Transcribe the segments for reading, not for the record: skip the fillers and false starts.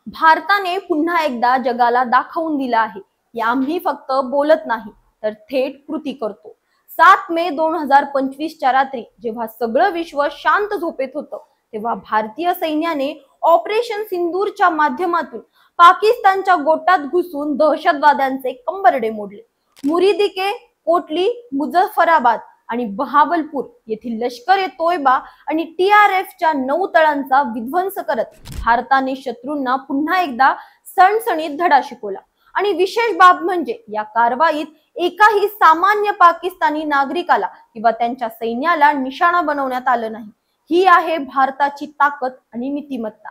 भारताने पुन्हा एकदा जगाला दाखवून दिला आहे की आम्ही फक्त बोलत नाही तर थेट कृती करतो। 7 मे 2025 च्या रात्री जेव्हा सगळं विश्व शांत झोपेत होतं तेव्हा भारतीय सैन्याने ऑपरेशन सिंदूरच्या माध्यमातून पाकिस्तानच्या गोटात घुसून दहशतवाद्यांचे कंबरडे मोडले। मुरीदिके, कोटली, मुझफ्फराबाद आणि बहावलपूर येथील लष्कर ए तोयबा आणि TRFच्या 9 तळांचा विध्वंस करत भारताने शत्रूंना पुन्हा एकदा सणसणीत धडा शिकवला। आणि विशेष बाब म्हणजे या कारवाईत एकाही सामान्य पाकिस्तानी नागरिकाला किंवा त्यांच्या सैन्याला निशाणा बनवण्यात आलं नाही। ही आहे भारताची ताकद आणि नीतिमत्ता।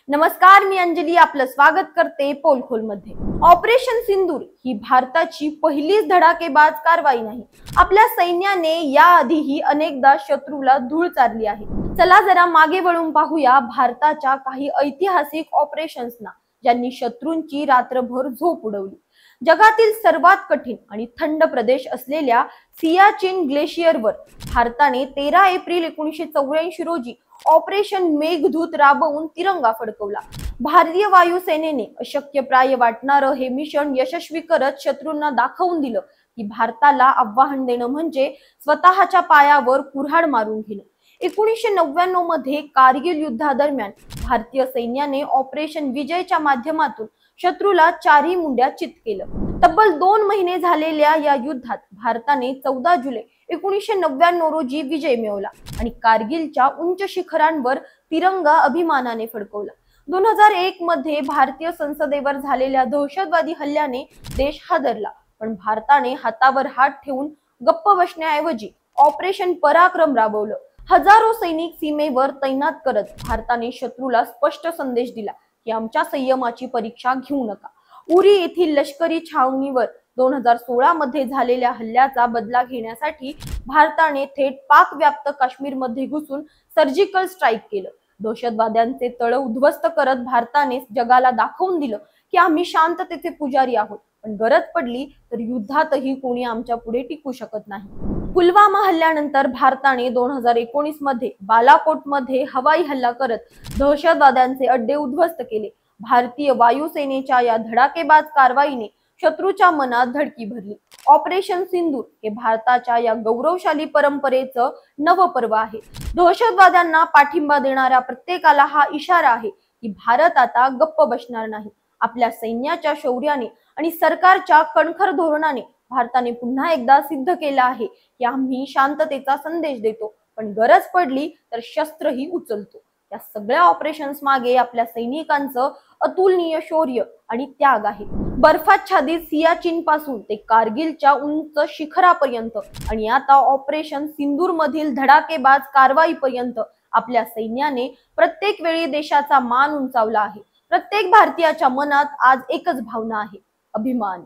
नमस्कार, मी अंजली आपलं स्वागत करते पोलखोल मध्ये। ऑपरेशन सिंदूर ही भारताची पहिलीच धडाकेबाज कारवाई नाही। आपल्या सैन्याने याआधीही अनेकदा शत्रूला धूळ चारली आहे। चला जरा मागे वळून पाहूया भारताच्या काही ऐतिहासिक ऑपरेशन्सना ज्यांनी शत्रूंची रात्रभर झोप उडवली। जगातील सर्वात कठीण आणि थंड प्रदेश असलेल्या सियाचीन ग्लेशियरवर भारताने 13 एप्रिल 1984 रोजी ऑपरेशन मेघदूत राबवून तिरंगा फडकवला। भारतीय वायुसेनेने अशक्यप्राय वाटणारं हे मिशन यशस्वी करत शत्रूंना दाखवून दिलं की भारताला आव्हान देणं म्हणजे स्वतःच्या पायावर कुऱ्हाड मारून घेणं। 1999 मध्ये कारगिल युद्धादरम्यान भारतीय सैन्याने ऑपरेशन विजयच्या माध्यमातून शत्रूला चारही मुंड्या चित केलं। तब्बल 2 महिने झालेल्या या युद्धात भारताने 14 जुलै 1999 रोजी विजय मिळवला आणि कारगिलच्या उंच शिखरांवर तिरंगा अभिमानाने फडकवला। 2001 मध्ये भारतीय संसदेवर झालेल्या दहशतवादी हल्ल्याने देश हादरला, पण भारताने हातावर हात ठेवून गप्प बसण्याऐवजी ऑपरेशन पराक्रम राबवलं। हजारो सैनिक सीमेवर तैनात करत भारताने शत्रूला स्पष्ट संदेश दिला की आमच्या संयमाची परीक्षा घेऊ नका। उरी येथील लष्करी छावणीवर 2016 मध्ये झालेल्या हल्ल्याचा बदला घेण्यासाठी भारताने थेट पाक व्याप्त काश्मीर मध्ये घुसून सर्जिकल स्ट्राईक केलं। दहशतवाद्यांचे तळ उद्ध्वस्त करत भारताने जगाला दाखवून दिलं की आम्ही शांततेचे पुजारी आहोत, पण गरज पडली तर युद्धातही कोणी आमच्या पुढे टिकू शकत नाही। पुलवामा हल्ल्यानंतर भारताने 2019 मध्ये बालाकोट मध्ये हवाई हल्ला करत दहशतवाद्यांचे अड्डे उद्ध्वस्त केले। भारतीय वायुसेनेच्या या धडाकेबाज कारवाईने शत्रूच्या मनात धडकी भरली। ऑपरेशन सिंदूर हे भारताच्या या गौरवशाली परंपरेचं नवपर्व आहे। दहशतवाद्यांना पाठिंबा देणाऱ्या प्रत्येकाला हा इशारा आहे की भारत आता गप्प बसणार नाही। आपल्या सैन्याच्या शौर्याने आणि सरकारच्या कणखर धोरणाने भारताने पुन्हा एकदा सिद्ध केलं आहे की आम्ही शांततेचा संदेश देतो, पण गरज पडली तर शस्त्रही उचलतो। या सगळ्या ऑपरेशन्स मागे आपल्या सैनिकांचं अतुलनीय शौर्य आणि त्याग आहे। बर्फाच्छादित सियाचीन पासून ते कारगिलच्या उंच शिखरापर्यंत आणि आता ऑपरेशन सिंदूर मधील धडाकेबाज कारवाईपर्यंत आपल्या सैन्याने प्रत्येक वेळी देशाचा मान उंचावला आहे। प्रत्येक भारतीयाच्या मनात आज एकच भावना आहे, अभिमान।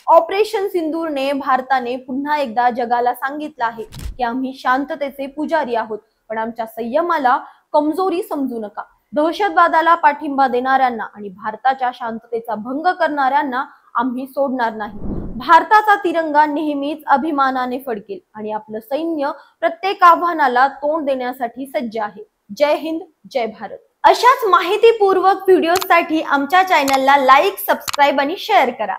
ऑपरेशन सिंदूरने भारताने पुन्हा एकदा जगाला सांगितलं आहे की आम्ही शांततेचे पुजारी आहोत, पण आमच्या संयमाला कमजोरी समजू नका। दहशतवादाला पाठिंबा देणाऱ्यांना आणि भारताच्या शांततेचा भंग करणाऱ्यांना आम्ही सोडणार नाही। भारताचा तिरंगा नेहमीच अभिमानाने फडकेल आणि आपलं सैन्य प्रत्येक आव्हानाला तोंड देण्यासाठी सज्ज आहे। जय हिंद, जय भारत। अशाच माहितीपूर्वक व्हिडिओसाठी आमच्या चॅनलला लाईक, सबस्क्राईब आणि शेअर करा।